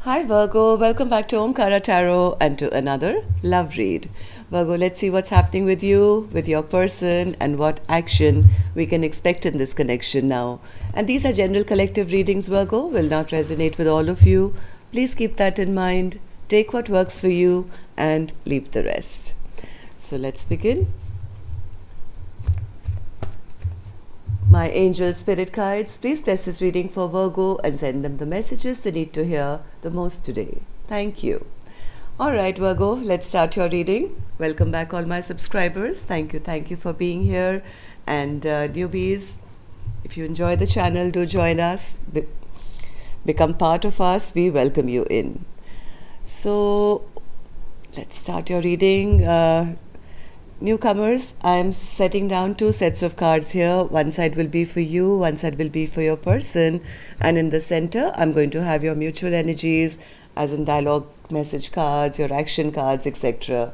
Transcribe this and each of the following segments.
Hi Virgo, welcome back to Omkara Tarot and to another love read. Virgo, let's see what's happening with you, with your person, and what action we can expect in this connection now. And these are general collective readings, Virgo, will not resonate with all of you. Please keep that in mind. Take what works for you and leave the rest. So let's begin. My angel spirit guides, please bless this reading for Virgo and send them the messages they need to hear the most today. Thank you. All right, Virgo, let's start your reading. Welcome back, all my subscribers. Thank you for being here. And newbies, if you enjoy the channel, do join us. Become part of us. We welcome you in. So let's start your reading. Newcomers, I am setting down two sets of cards here. One side will be for you, one side will be for your person. And in the center, I'm going to have your mutual energies, as in dialogue message cards, your action cards, etc.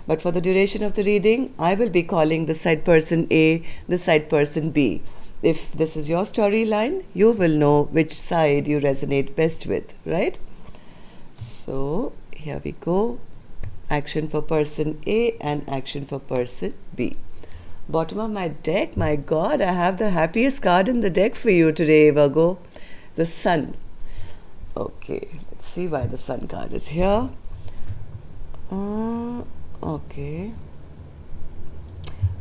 But for the duration of the reading, I will be calling the side person A, the side person B. If this is your storyline, you will know which side you resonate best with, right? So here we go. Action for person A and action for person B. Bottom of my deck, my God, I have the happiest card in the deck for you today, Virgo. The Sun. Okay, let's see why the Sun card is here. Okay.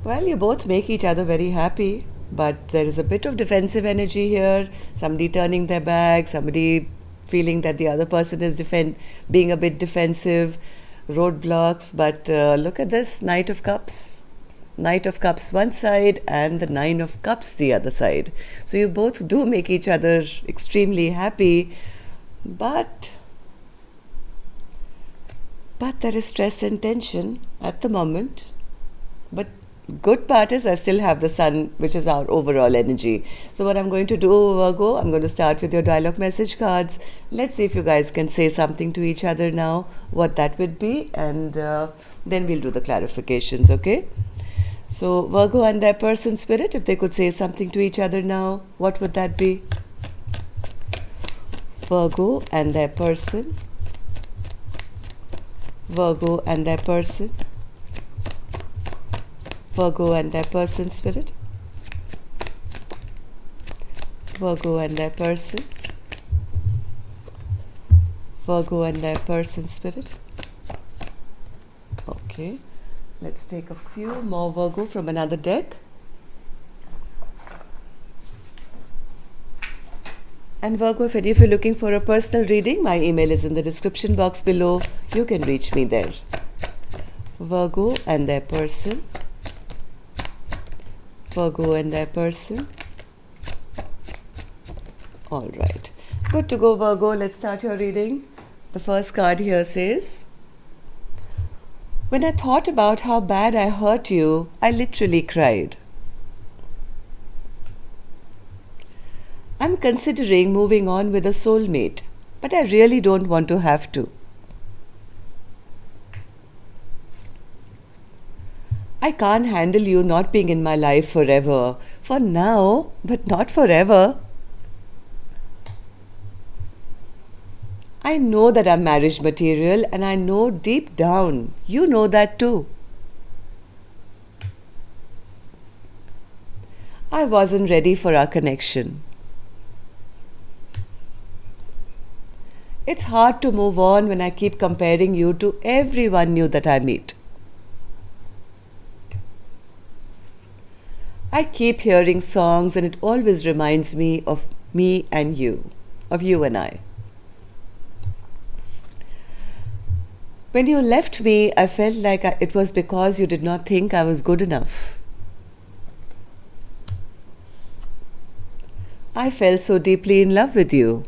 Well, you both make each other very happy, but there is a bit of defensive energy here. Somebody turning their back, somebody feeling that the other person is being a bit defensive, roadblocks. But look at this, Knight of Cups. Knight of Cups one side and the Nine of Cups the other side. So you both do make each other extremely happy, but there is stress and tension at the moment. But good part is I still have the Sun, which is our overall energy. So what I'm going to do, Virgo, I'm going to start with your dialogue message cards. Let's see if you guys can say something to each other now, what that would be, and then we'll do the clarifications, okay? So Virgo and their person spirit, if they could say something to each other now, what would that be? Virgo and their person. Virgo and their person. Virgo and their person spirit. Virgo and their person. Virgo and their person spirit. Okay, let's take a few more, Virgo, from another deck. And Virgo, if any of you are looking for a personal reading, my email is in the description box below. You can reach me there. Virgo and their person. Virgo and their person. All right. Good to go, Virgo. Let's start your reading. The first card here says, when I thought about how bad I hurt you, I literally cried. I'm considering moving on with a soulmate, but I really don't want to have to. I can't handle you not being in my life forever. For now, but not forever. I know that I'm marriage material, and I know deep down you know that too. I wasn't ready for our connection. It's hard to move on when I keep comparing you to everyone new that I meet. I keep hearing songs and it always reminds me of me and you, of you and I. When you left me, I felt like it was because you did not think I was good enough. I fell so deeply in love with you.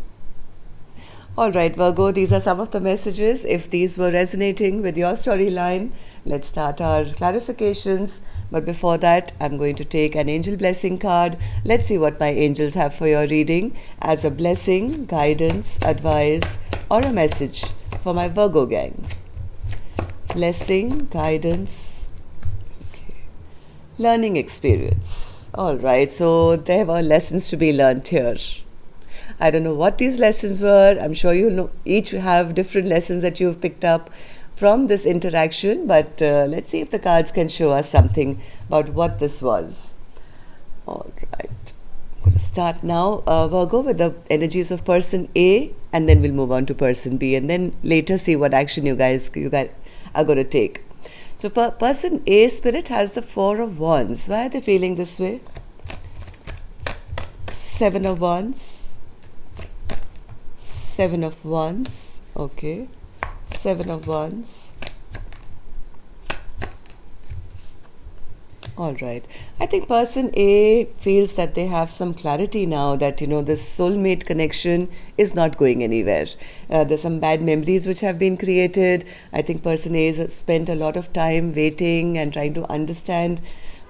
All right, Virgo, these are some of the messages. If these were resonating with your storyline, let's start our clarifications. But before that, I'm going to take an angel blessing card. Let's see what my angels have for your reading as a blessing, guidance, advice, or a message for my Virgo gang. Blessing, guidance, okay. Learning experience. All right, so there were lessons to be learned here. I don't know what these lessons were. I'm sure you know each have different lessons that you've picked up from this interaction, but let's see if the cards can show us something about what this was. All right. I'm going to start now, Virgo, with the energies of person A, and then we'll move on to person B, and then later see what action you guys are going to take. So person A spirit has the Four of Wands. Why are they feeling this way? Seven of Wands. Seven of Wands. Okay. Seven of Wands. All right. I think person A feels that they have some clarity now that, this soulmate connection is not going anywhere. There's some bad memories which have been created. I think person A has spent a lot of time waiting and trying to understand.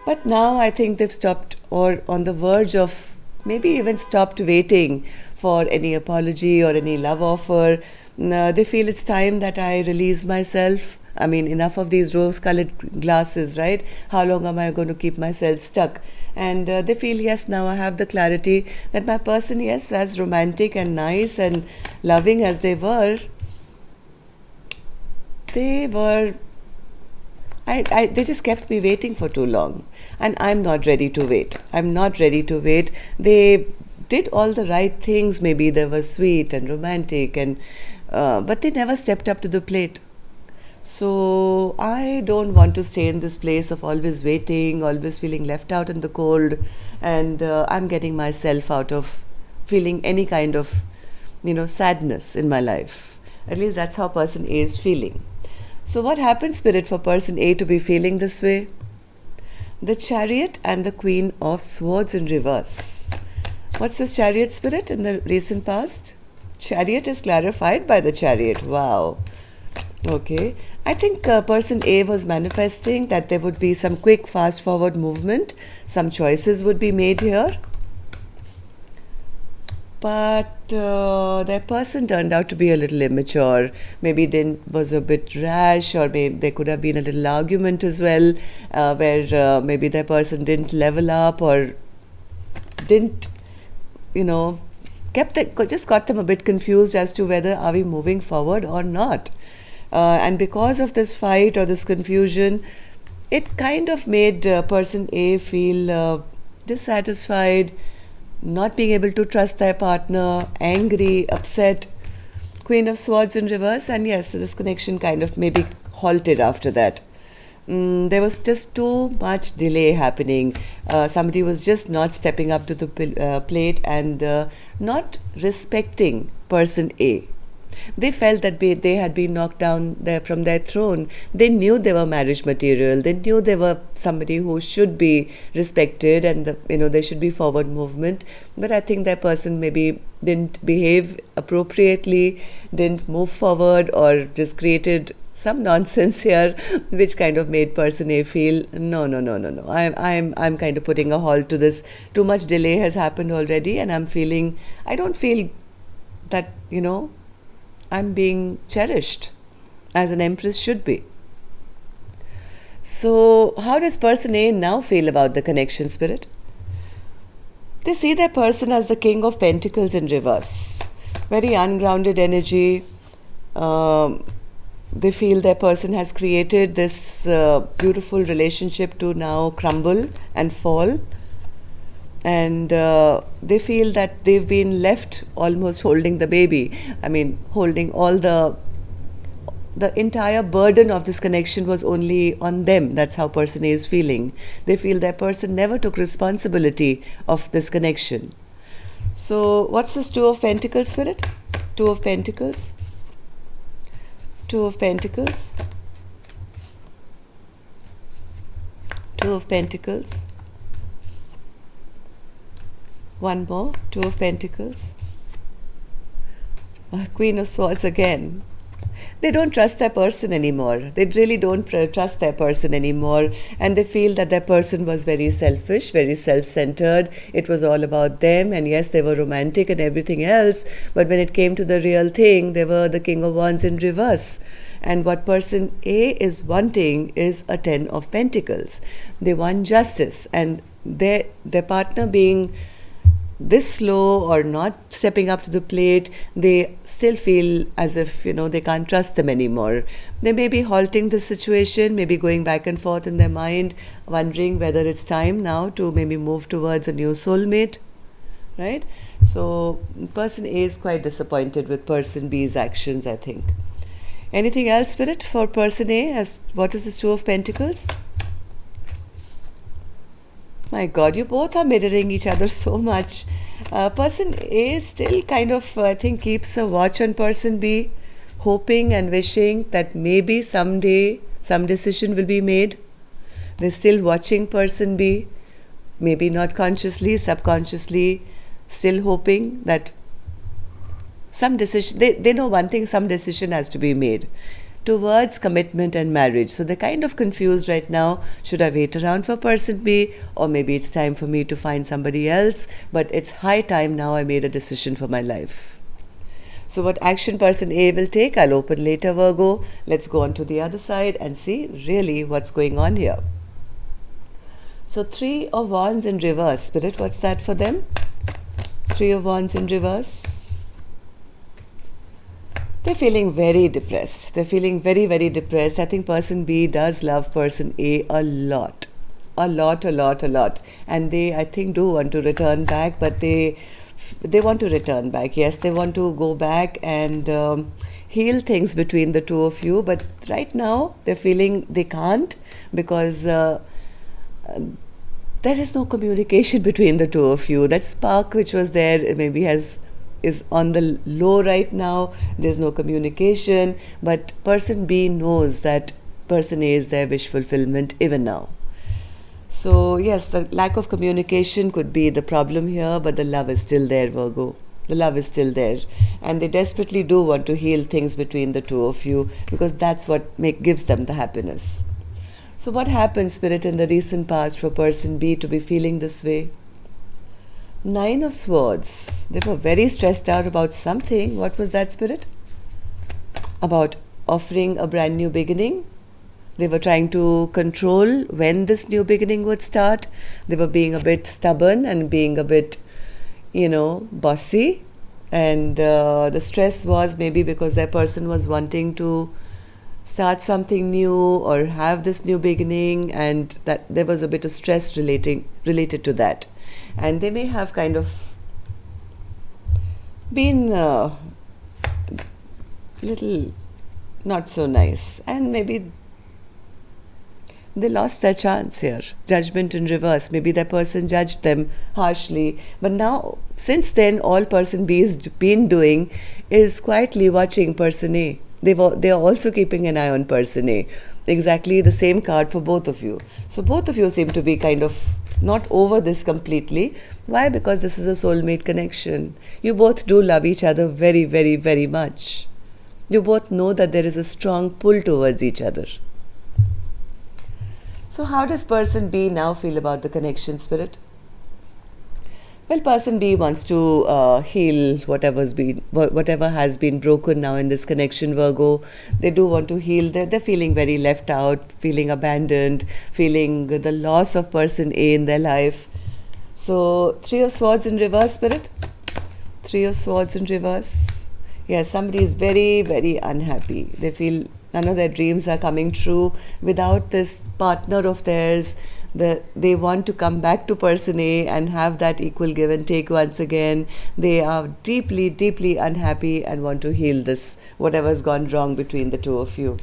But now I think they've stopped or on the verge of maybe even stopped waiting for any apology or any love offer. They feel it's time that I release myself. I mean, enough of these rose-colored glasses, right? How long am I going to keep myself stuck? And they feel, yes, now I have the clarity that my person, yes, as romantic and nice and loving as they were, they just kept me waiting for too long. And I'm not ready to wait. I'm not ready to wait. They did all the right things. Maybe they were sweet and romantic, but they never stepped up to the plate. So I don't want to stay in this place of always waiting, always feeling left out in the cold, and I'm getting myself out of feeling any kind of, sadness in my life. At least that's how person A is feeling. So what happens, Spirit, for person A to be feeling this way? The Chariot and the Queen of Swords in reverse. What's this Chariot, Spirit, in the recent past? Chariot is clarified by the Chariot. Wow. Okay. I think person A was manifesting that there would be some quick, fast-forward movement. Some choices would be made here. But their person turned out to be a little immature. Maybe was a bit rash, or maybe there could have been a little argument as well, where maybe their person didn't level up or didn't, just got them a bit confused as to whether are we moving forward or not. And because of this fight or this confusion, it kind of made person A feel dissatisfied, not being able to trust their partner, angry, upset. Queen of Swords in reverse, and yes, this connection kind of maybe halted after that. There was just too much delay happening. Somebody was just not stepping up to the plate and not respecting person A. They felt that they had been knocked down from their throne. They knew they were marriage material. They knew they were somebody who should be respected, and there should be forward movement. But I think their person maybe didn't behave appropriately, didn't move forward, or just created some nonsense here, which kind of made person A feel no. I'm kind of putting a halt to this. Too much delay has happened already, and I don't feel that I'm being cherished as an empress should be. So how does person A now feel about the connection, Spirit? They see their person as the King of Pentacles in reverse. Very ungrounded energy. They feel their person has created this beautiful relationship to now crumble and fall. And they feel that they've been left almost holding the baby. I mean, holding all the entire burden of this connection was only on them. That's how person A is feeling. They feel their person never took responsibility of this connection. So what's this Two of Pentacles, Spirit? Two of Pentacles. Two of Pentacles. Two of Pentacles. One more, Two of Pentacles. Queen of Swords again. They don't trust their person anymore. They really don't trust their person anymore. And they feel that their person was very selfish, very self-centered. It was all about them. And yes, they were romantic and everything else. But when it came to the real thing, they were the King of Wands in reverse. And what person A is wanting is a Ten of Pentacles. They want justice. And their partner being this slow or not stepping up to the plate, they still feel as if, they can't trust them anymore. They may be halting the situation, maybe going back and forth in their mind, wondering whether it's time now to maybe move towards a new soulmate, right? So person A is quite disappointed with person B's actions, I think. Anything else, Spirit, for person A? As what is this Two of Pentacles? My God, you both are mirroring each other so much. Person A still kind of, I think, keeps a watch on person B, hoping and wishing that maybe someday some decision will be made. They're still watching person B, maybe not consciously, subconsciously, still hoping that some decision, they know one thing, some decision has to be made towards commitment and marriage. So they're kind of confused right now. Should I wait around for person B, or maybe it's time for me to find somebody else? But it's high time now I made a decision for my life. So what action person A will take, I'll open later, Virgo. Let's go on to the other side and see really what's going on here. So Three of Wands in reverse. Spirit, what's that for them? Three of Wands in reverse. They're feeling very depressed. They're feeling very, very depressed. I think person B does love person A a lot. A lot. And they, I think, do want to return back, but they want to return back. Yes, they want to go back and heal things between the two of you. But right now, they're feeling they can't because there is no communication between the two of you. That spark which was there maybe is on the low right now. There's no communication, but person B knows that person A is their wish fulfillment even now. So yes, the lack of communication could be the problem here, but the love is still there, Virgo. The love is still there, and they desperately do want to heal things between the two of you because that's what gives them the happiness. So what happened, Spirit, in the recent past for person B to be feeling this way? Nine of Swords. They were very stressed out about something. What was that, Spirit? About offering a brand new beginning. They were trying to control when this new beginning would start. They were being a bit stubborn and being a bit, bossy. And the stress was maybe because that person was wanting to start something new or have this new beginning, and that there was a bit of stress related to that. And they may have kind of been little not so nice, and maybe they lost their chance here. Judgment in reverse. Maybe that person judged them harshly, but now since then all person B has been doing is quietly watching person A. They are also keeping an eye on person A. Exactly the same card for both of you. So both of you seem to be kind of not over this completely. Why? Because this is a soulmate connection. You both do love each other very, very, very much. You both know that there is a strong pull towards each other. So how does person B now feel about the connection, Spirit? Well, person B wants to heal whatever has been broken now in this connection, Virgo. They do want to heal. They're feeling very left out, feeling abandoned, feeling the loss of person A in their life. So, Three of Swords in reverse, Spirit. Three of Swords in reverse. Yes, somebody is very, very unhappy. They feel none of their dreams are coming true without this partner of theirs. They want to come back to person A and have that equal give and take once again. They are deeply, deeply unhappy and want to heal this, whatever's gone wrong between the two of you.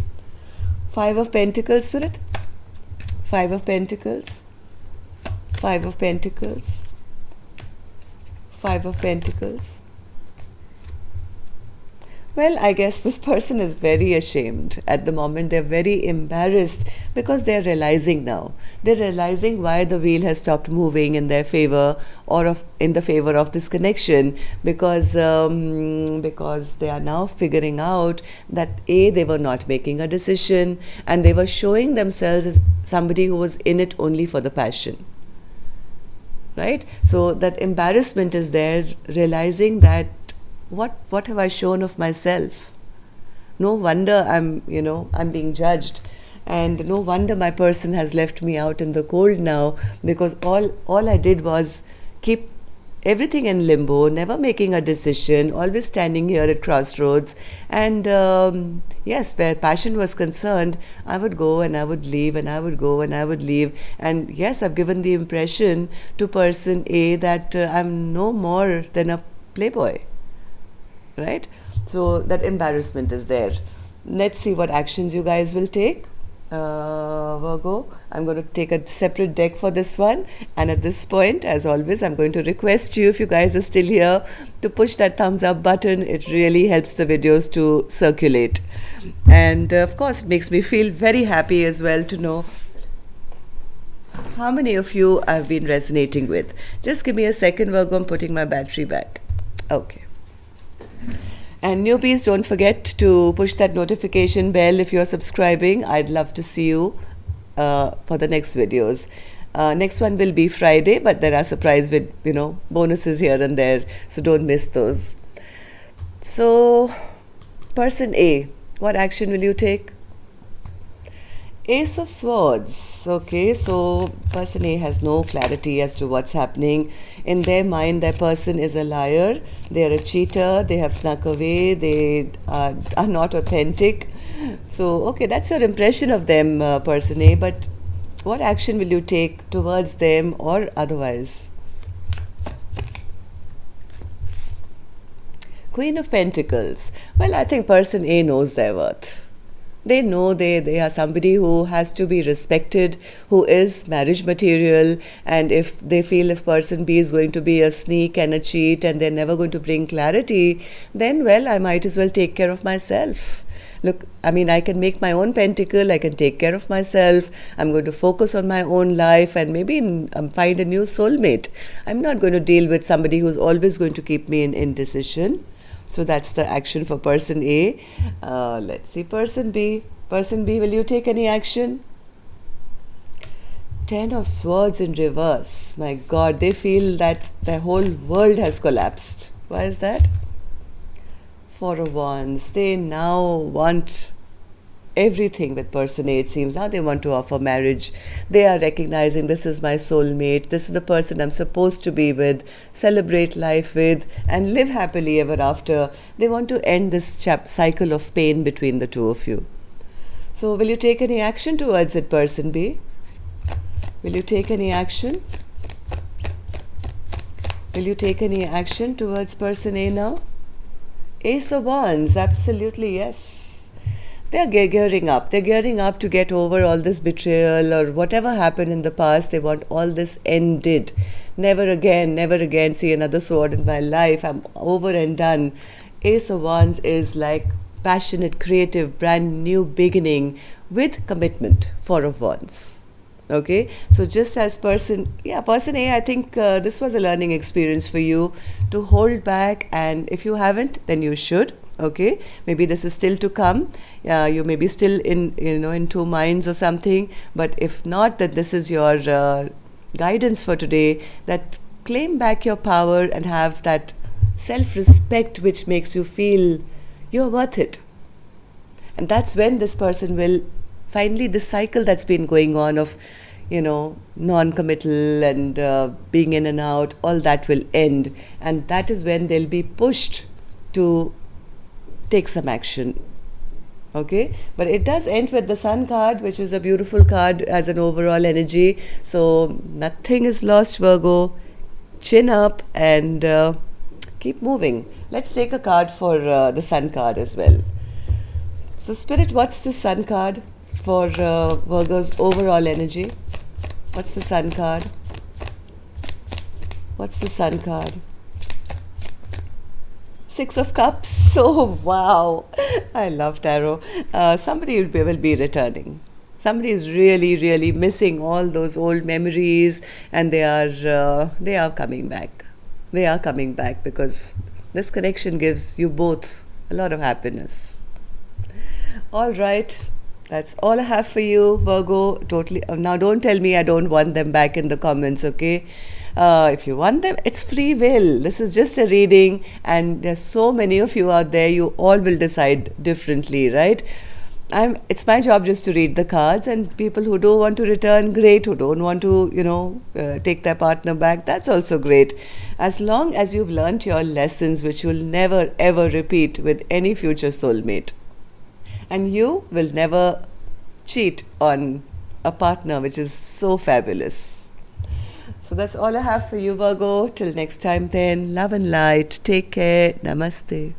Five of Pentacles, Spirit. Five of Pentacles. Five of Pentacles. Five of Pentacles. Well, I guess this person is very ashamed at the moment. They're very embarrassed because they're realizing now. They're realizing why the wheel has stopped moving in their favor or in the favor of this connection, because they are now figuring out that A, they were not making a decision and they were showing themselves as somebody who was in it only for the passion. Right? So that embarrassment is there, realizing that what have I shown of myself? No wonder I'm being judged, and no wonder my person has left me out in the cold now, because all I did was keep everything in limbo, never making a decision, always standing here at crossroads. And yes, where passion was concerned, I would go and I would leave and I would go and I would leave. And yes, I've given the impression to person A that I'm no more than a playboy, right? So that embarrassment is there. Let's see what actions you guys will take. Virgo, I'm going to take a separate deck for this one, and at this point, as always, I'm going to request you, if you guys are still here, to push that thumbs up button. It really helps the videos to circulate, and of course it makes me feel very happy as well to know how many of you I've been resonating with. Just give me a second, Virgo. I'm putting my battery back. Okay. And newbies, don't forget to push that notification bell if you're subscribing. I'd love to see you for the next videos. Next one will be Friday, but there are surprise with, bonuses here and there, so don't miss those. So, person A, what action will you take? Ace of Swords. Okay, so person A has no clarity as to what's happening. In their mind, their person is a liar. They are a cheater. They have snuck away. They are not authentic. So, okay, that's your impression of them, person A. But what action will you take towards them or otherwise? Queen of Pentacles. Well, I think person A knows their worth. They know they are somebody who has to be respected, who is marriage material, and if they feel if person B is going to be a sneak and a cheat and they're never going to bring clarity, then, well, I might as well take care of myself. Look, I mean, I can make my own pentacle, I can take care of myself, I'm going to focus on my own life and maybe find a new soulmate. I'm not going to deal with somebody who's always going to keep me in indecision. So that's the action for person A. Let's see person B. Person B, will you take any action? Ten of Swords in reverse. My God, they feel that their whole world has collapsed. Why is that? Four of Wands. They now want everything with person A, it seems. Now they want to offer marriage. They are recognizing this is my soulmate, this is the person I'm supposed to be with, celebrate life with, and live happily ever after. They want to end this cycle of pain between the two of you. So will you take any action towards it, person B? Will you take any action? Will you take any action towards person A now? Ace of Wands, absolutely yes. They're gearing up. They're gearing up to get over all this betrayal or whatever happened in the past. They want all this ended. Never again see another sword in my life. I'm over and done. Ace of Wands is like passionate, creative, brand new beginning with commitment. Four of Wands. Okay, so just as person A, I think this was a learning experience for you to hold back, and if you haven't, then you should. Okay, maybe this is still to come. You may be still in two minds or something, but if not, then this is your guidance for today, that claim back your power and have that self-respect which makes you feel you're worth it. And that's when this person will finally, the cycle that's been going on of non-committal and being in and out, all that will end, and that is when they'll be pushed to take some action. Okay, but it does end with the Sun card, which is a beautiful card as an overall energy. So nothing is lost, Virgo. Chin up and keep moving. Let's take a card for the Sun card as well. So Spirit, what's the Sun card for Virgo's overall energy? What's the Sun card? What's the Sun card? Six of Cups. Oh, wow. I love tarot. Somebody will be returning. Somebody is really missing all those old memories, and they are coming back. They are coming back because this connection gives you both a lot of happiness. All right. That's all I have for you, Virgo. Totally. Now, don't tell me I don't want them back in the comments, okay? If you want them, it's free will. This is just a reading, and there's so many of you out there. You all will decide differently, right? It's my job just to read the cards, and people who don't want to return, great. Who don't want to, take their partner back, that's also great. As long as you've learnt your lessons, which you'll never ever repeat with any future soulmate, and you will never cheat on a partner, which is so fabulous. So that's all I have for you, Virgo. Till next time, then. Love and light. Take care. Namaste.